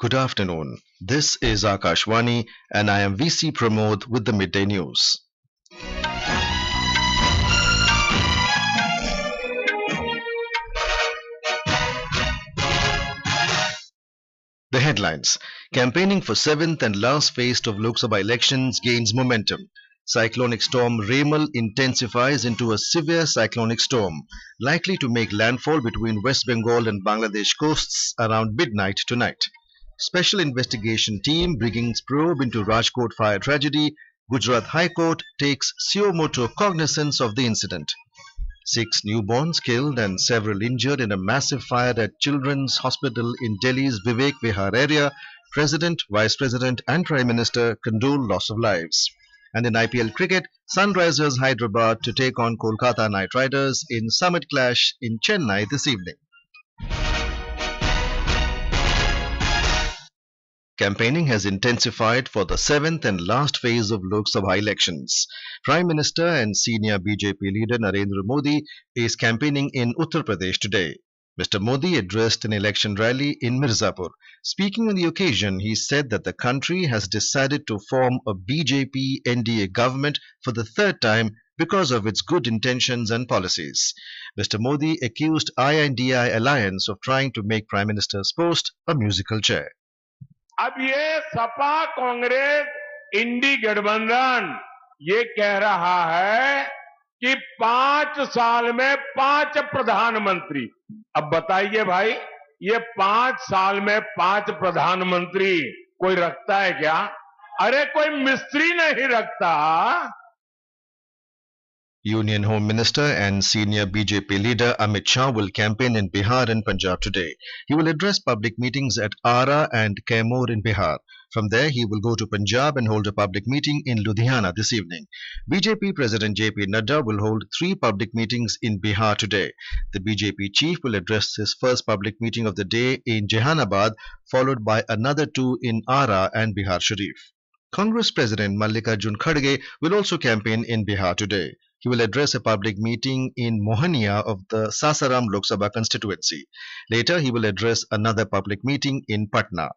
Good afternoon. This is Akashvani and I am VC Pramod with the midday news. The headlines. Campaigning for seventh and last phase of Lok Sabha elections gains momentum. Cyclonic storm Remal intensifies into a severe cyclonic storm, likely to make landfall between West Bengal and Bangladesh coasts around midnight tonight. Special investigation team brings probe into Rajkot fire tragedy. Gujarat High Court takes moto cognisance of the incident. 6 newborns killed and several injured in a massive fire at Children's Hospital in Delhi's Vivek Vihar area. President, Vice President and Prime Minister condole loss of lives. And in IPL Cricket, Sunrisers Hyderabad to take on Kolkata Knight Riders in summit clash in Chennai this evening. Campaigning has intensified for the seventh and last phase of Lok Sabha elections. Prime Minister and senior BJP leader Narendra Modi is campaigning in Uttar Pradesh today. Mr. Modi addressed an election rally in Mirzapur. Speaking on the occasion, he said that the country has decided to form a BJP NDA government for the third time because of its good intentions and policies. Mr. Modi accused INDI alliance of trying to make Prime Minister's post a musical chair. अब ये सपा कांग्रेस इंडी गठबंधन ये कह रहा है कि 5 साल में 5 प्रधानमंत्री। अब बताइए भाई, ये 5 साल में 5 प्रधानमंत्री कोई रखता है क्या? अरे कोई मिस्त्री नहीं रखता। Union Home Minister and senior BJP leader Amit Shah will campaign in Bihar and Punjab today. He will address public meetings at Ara and Kaimur in Bihar. From there, he will go to Punjab and hold a public meeting in Ludhiana this evening. BJP President JP Nadda will hold 3 public meetings in Bihar today. The BJP chief will address his first public meeting of the day in Jehanabad, followed by another 2 in Ara and Bihar Sharif. Congress President Mallikarjun Kharge will also campaign in Bihar today. He will address a public meeting in Mohania of the Sasaram Lok Sabha constituency. Later, he will address another public meeting in Patna.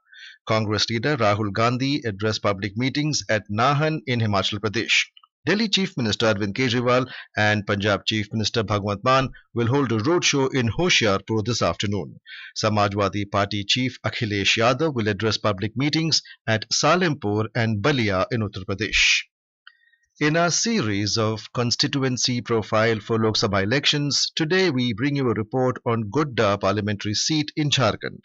Congress leader Rahul Gandhi addressed public meetings at Nahan in Himachal Pradesh. Delhi Chief Minister Arvind Kejriwal and Punjab Chief Minister Bhagwant Mann will hold a roadshow in Hoshiarpur this afternoon. Samajwadi Party Chief Akhilesh Yadav will address public meetings at Salempur and Balia in Uttar Pradesh. In our series of constituency profile for Lok Sabha elections, today we bring you a report on Godda parliamentary seat in Jharkhand.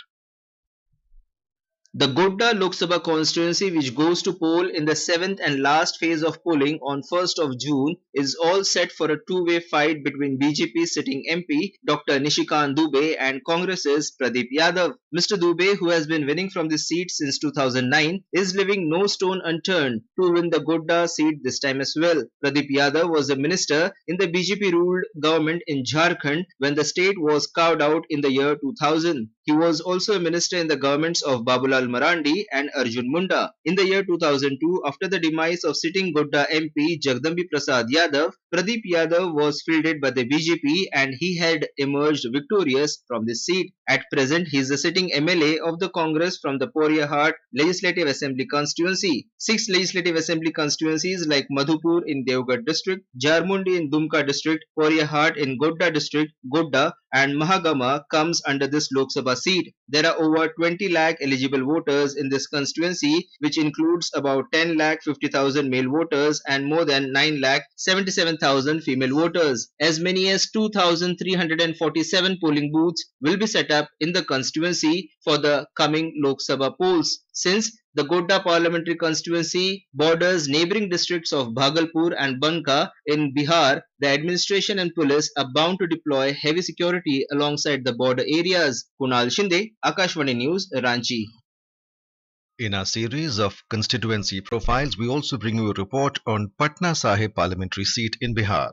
The Godda Lok Sabha constituency, which goes to poll in the 7th and last phase of polling on 1st of June, is all set for a two-way fight between BJP sitting MP Dr. Nishikant Dubey and Congress's Pradeep Yadav. Mr. Dubey, who has been winning from this seat since 2009, is leaving no stone unturned to win the Godda seat this time as well. Pradeep Yadav was a minister in the BJP-ruled government in Jharkhand when the state was carved out in the year 2000. He was also a minister in the governments of Babulal Marandi and Arjun Munda. In the year 2002, after the demise of sitting Godda MP Jagdambi Prasad Yadav, Pradeep Yadav was fielded by the BJP and he had emerged victorious from this seat. At present, he is the sitting MLA of the Congress from the Poriyahart Legislative Assembly constituency. 6 Legislative Assembly constituencies like Madhupur in Devgarh district, Jarmundi in Dumka district, Poriyahart in Godda district, Godda and Mahagama comes under this Lok Sabha seat. There are over 20 lakh eligible voters in this constituency, which includes about 10 lakh 50,000 male voters and more than 9 lakh 77,000 female voters. As many as 2,347 polling booths will be set up in the constituency for the coming Lok Sabha polls. Since the Godda parliamentary constituency borders neighbouring districts of Bhagalpur and Banka in Bihar, the administration and police are bound to deploy heavy security alongside the border areas. Kunal Shinde, Akashvani News, Ranchi. In our series of constituency profiles, we also bring you a report on Patna Sahib parliamentary seat in Bihar.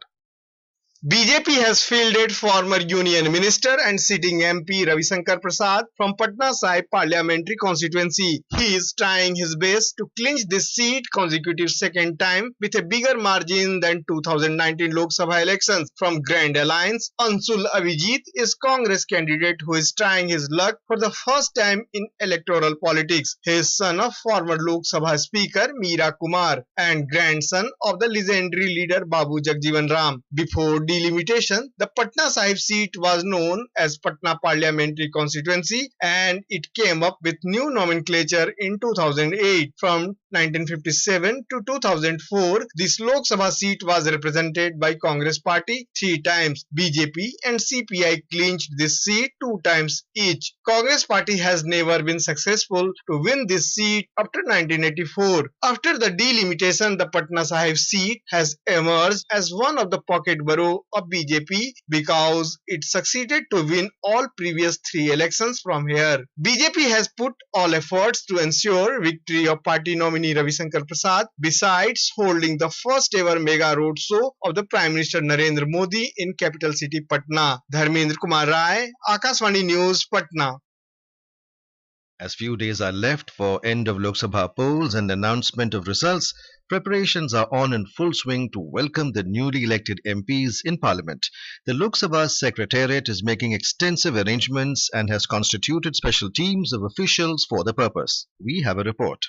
BJP has fielded former Union Minister and sitting MP Ravi Shankar Prasad from Patna Sahib Parliamentary Constituency. He is trying his best to clinch this seat consecutive second time with a bigger margin than 2019 Lok Sabha elections. From Grand Alliance, Ansul Avijit is Congress candidate who is trying his luck for the first time in electoral politics. He is son of former Lok Sabha Speaker Meera Kumar and grandson of the legendary leader Babu Jagjivan Ram. Before delimitation, the Patna Sahib seat was known as Patna Parliamentary Constituency and it came up with new nomenclature in 2008. From 1957 to 2004, this Lok Sabha seat was represented by Congress Party 3 times. BJP and CPI clinched this seat 2 times each. Congress Party has never been successful to win this seat after 1984. After the delimitation, the Patna Sahib seat has emerged as one of the pocket borough of BJP because it succeeded to win all previous 3 elections from here. BJP has put all efforts to ensure victory of party nominee Ravi Shankar Prasad besides holding the first ever mega road show of the Prime Minister Narendra Modi in capital city Patna. Dharmendra Kumar Rai, Akashvani News, Patna. As few days are left for end of Lok Sabha polls and announcement of results, preparations are on in full swing to welcome the newly elected MPs in Parliament. The Lok Sabha Secretariat is making extensive arrangements and has constituted special teams of officials for the purpose. We have a report.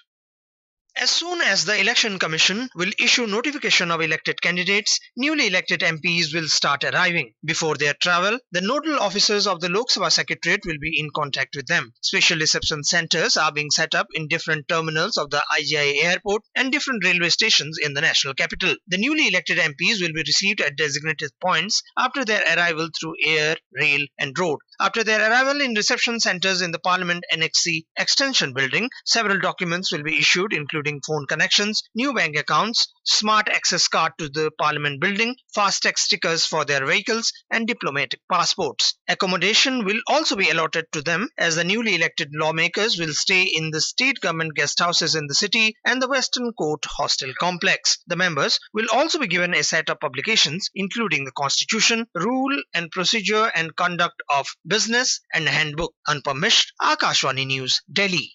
As soon as the Election Commission will issue notification of elected candidates, newly elected MPs will start arriving. Before their travel, the nodal officers of the Lok Sabha Secretariat will be in contact with them. Special reception centers are being set up in different terminals of the IGI airport and different railway stations in the national capital. The newly elected MPs will be received at designated points after their arrival through air, rail and road. After their arrival in reception centers in the Parliament NXC Extension Building, several documents will be issued including phone connections, new bank accounts, smart access card to the Parliament building, FASTag stickers for their vehicles and diplomatic passports. Accommodation will also be allotted to them as the newly elected lawmakers will stay in the state government guest houses in the city and the Western Court hostel complex. The members will also be given a set of publications including the Constitution, Rule and Procedure and Conduct of Business and Handbook. Unpermished, Akashvani News, Delhi.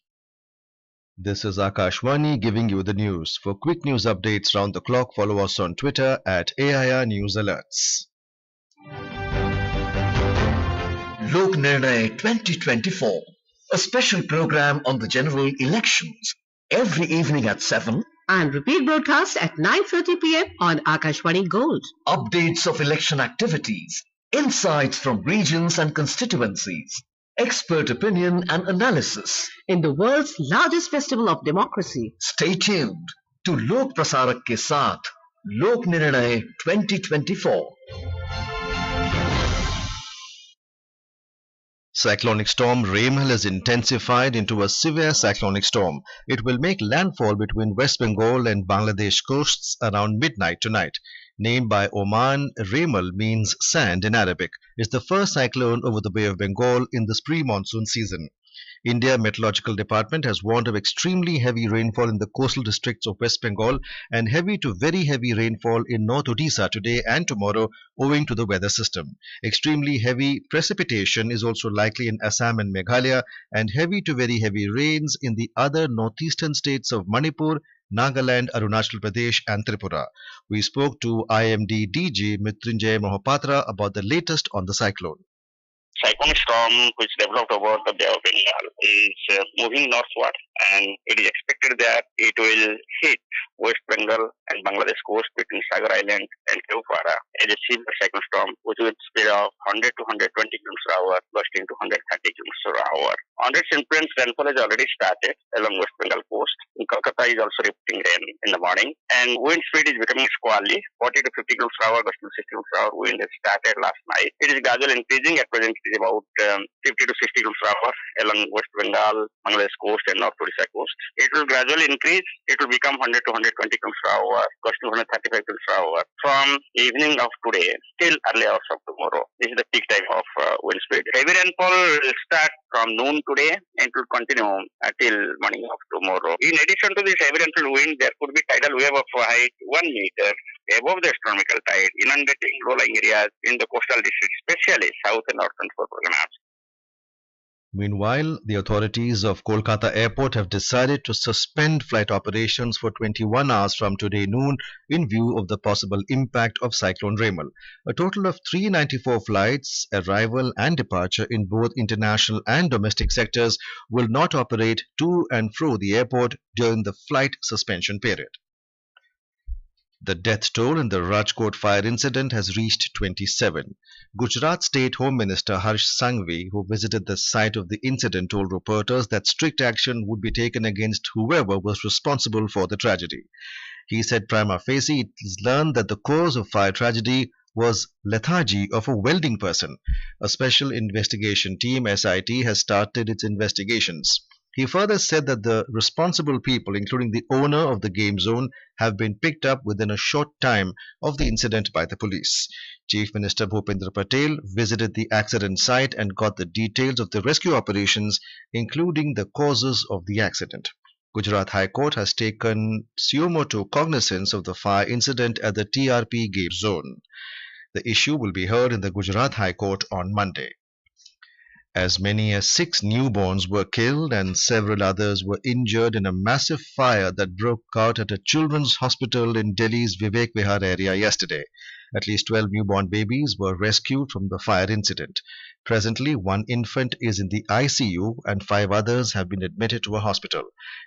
This is Akashvani giving you the news. For quick news updates round the clock, follow us on Twitter at AIR News Alerts. Lok Nirnay 2024, a special program on the general elections, every evening at 7 and repeat broadcast at 9:30 p.m. on Akashvani Gold. Updates of election activities, insights from regions and constituencies, expert opinion and analysis in the world's largest festival of democracy. Stay tuned to Lok Prasarak ke saath, Lok Nirnay 2024. Cyclonic storm Remal has intensified into a severe cyclonic storm. It will make landfall between West Bengal and Bangladesh coasts around midnight tonight. Named by Oman, Remal means sand in Arabic. It's the first cyclone over the Bay of Bengal in this pre-monsoon season. India Meteorological Department has warned of extremely heavy rainfall in the coastal districts of West Bengal and heavy to very heavy rainfall in North Odisha today and tomorrow owing to the weather system. Extremely heavy precipitation is also likely in Assam and Meghalaya and heavy to very heavy rains in the other northeastern states of Manipur, Nagaland, Arunachal Pradesh and Tripura. We spoke to IMD DG Mrityunjay Mohapatra about the latest on the cyclone. Cyclonic storm which developed over the Bay of Bengal is moving northward and it is expected that it will hit West Bengal and Bangladesh coast between Sagar Island and Keupara as a severe cyclone storm which will speed of 100 to 120 km per hour gusting to 130 km per hour. On its influence, rainfall has already started along West Bengal coast. In Kolkata is also reporting rain in the morning and wind speed is becoming squally. 40 to 50 km per hour gusting to 60 km per hour wind has started last night. It is gradually increasing. At present it is about 50 to 60 km per hour along West Bengal, Bangladesh coast and North Odisha coast. It will gradually increase. It will become 100 to 120 km per hour, gusting 135 km per hour from evening of today till early hours of tomorrow. This is the peak time of wind speed. Heavy rainfall will start from noon today and will continue till morning of tomorrow. In addition to this heavy rainfall wind, there could be tidal wave of height 1 meter above the astronomical tide, inundating low-lying areas in the coastal districts, especially south and northern Parganas. Meanwhile, the authorities of Kolkata Airport have decided to suspend flight operations for 21 hours from today noon in view of the possible impact of Cyclone Remal. A total of 394 flights, arrival and departure in both international and domestic sectors will not operate to and fro the airport during the flight suspension period. The death toll in the Rajkot fire incident has reached 27. Gujarat State Home Minister Harsh Sanghvi, who visited the site of the incident, told reporters that strict action would be taken against whoever was responsible for the tragedy. He said prima facie it is learned that the cause of fire tragedy was lethargy of a welding person. A special investigation team, SIT, has started its investigations. He further said that the responsible people, including the owner of the game zone, have been picked up within a short time of the incident by the police. Chief Minister Bhupendra Patel visited the accident site and got the details of the rescue operations, including the causes of the accident. Gujarat High Court has taken suo moto cognizance of the fire incident at the TRP game zone. The issue will be heard in the Gujarat High Court on Monday. As many as 6 newborns were killed and several others were injured in a massive fire that broke out at a children's hospital in Delhi's Vivek Vihar area yesterday. At least 12 newborn babies were rescued from the fire incident. Presently, 1 infant is in the ICU and 5 others have been admitted to a hospital.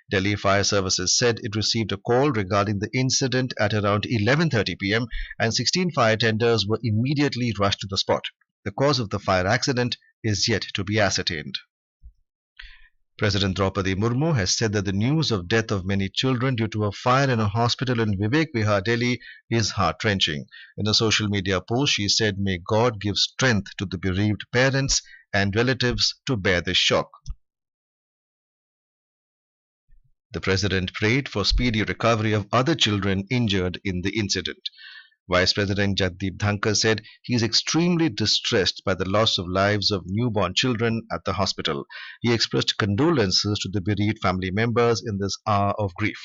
Delhi Fire Services said it received a call regarding the incident at around 11:30 p.m. and 16 fire tenders were immediately rushed to the spot. The cause of the fire accident is yet to be ascertained. President Draupadi Murmu has said that the news of death of many children due to a fire in a hospital in Vivek Vihar, Delhi is heart-wrenching. In a social media post, she said, "May God give strength to the bereaved parents and relatives to bear this shock." The President prayed for speedy recovery of other children injured in the incident. Vice President Jagdeep Dhankar said he is extremely distressed by the loss of lives of newborn children at the hospital. He expressed condolences to the bereaved family members in this hour of grief.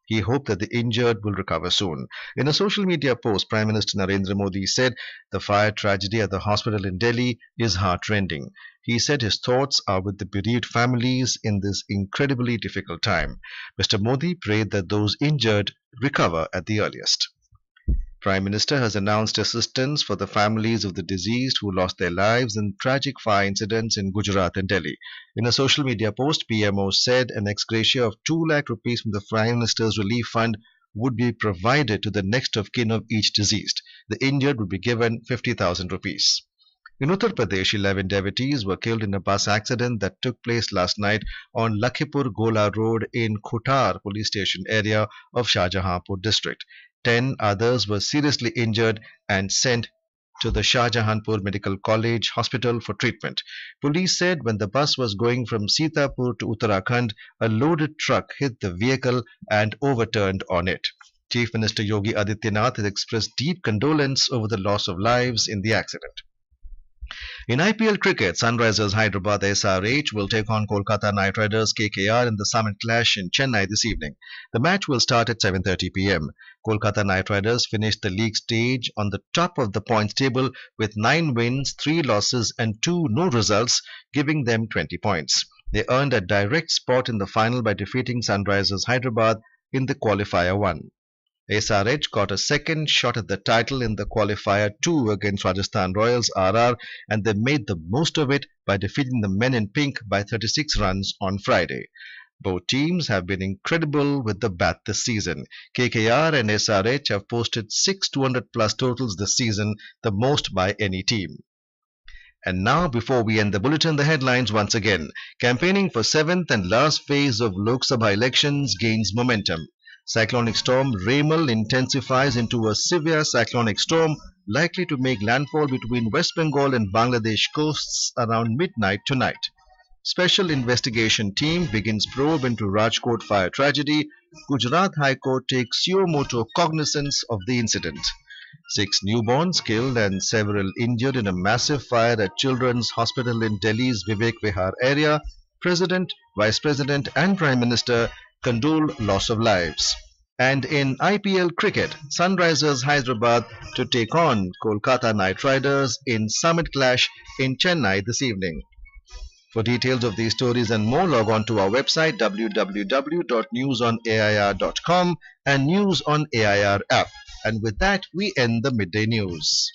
He hoped that the injured will recover soon. In a social media post, Prime Minister Narendra Modi said the fire tragedy at the hospital in Delhi is heartrending. He said his thoughts are with the bereaved families in this incredibly difficult time. Mr. Modi prayed that those injured recover at the earliest. Prime Minister has announced assistance for the families of the deceased who lost their lives in tragic fire incidents in Gujarat and Delhi. In a social media post, PMO said an ex gratia of 2 lakh rupees from the Prime Minister's Relief Fund would be provided to the next of kin of each deceased. The injured would be given 50,000 rupees. In Uttar Pradesh, 11 devotees were killed in a bus accident that took place last night on Lakhipur Gola Road in Khotar police station area of Shahjahanpur district. 10 others were seriously injured and sent to the Shahjahanpur Medical College Hospital for treatment. Police said when the bus was going from Sitapur to Uttarakhand, a loaded truck hit the vehicle and overturned on it. Chief Minister Yogi Adityanath has expressed deep condolence over the loss of lives in the accident. In IPL Cricket, Sunrisers Hyderabad SRH will take on Kolkata Knight Riders KKR in the Summit Clash in Chennai this evening. The match will start at 7:30 p.m. Kolkata Knight Riders finished the league stage on the top of the points table with 9 wins, 3 losses and 2 no results, giving them 20 points. They earned a direct spot in the final by defeating Sunrisers Hyderabad in the Qualifier 1. SRH got a second shot at the title in the Qualifier 2 against Rajasthan Royals RR, and they made the most of it by defeating the men in pink by 36 runs on Friday. Both teams have been incredible with the bat this season. KKR and SRH have posted 6 200-plus totals this season, the most by any team. And now, before we end the bulletin, the headlines once again. Campaigning for 7th and last phase of Lok Sabha elections gains momentum. Cyclonic storm Remal intensifies into a severe cyclonic storm likely to make landfall between West Bengal and Bangladesh coasts around midnight tonight. Special investigation team begins probe into Rajkot fire tragedy. Gujarat High Court takes suo moto cognizance of the incident. 6 newborns killed and several injured in a massive fire at Children's Hospital in Delhi's Vivek Vihar area. President, Vice President and Prime Minister condole loss of lives. And in IPL Cricket, Sunrisers Hyderabad to take on Kolkata Knight Riders in summit clash in Chennai this evening. For details of these stories and more, log on to our website www.newsonair.com and News on AIR app. And with that, we end the midday news.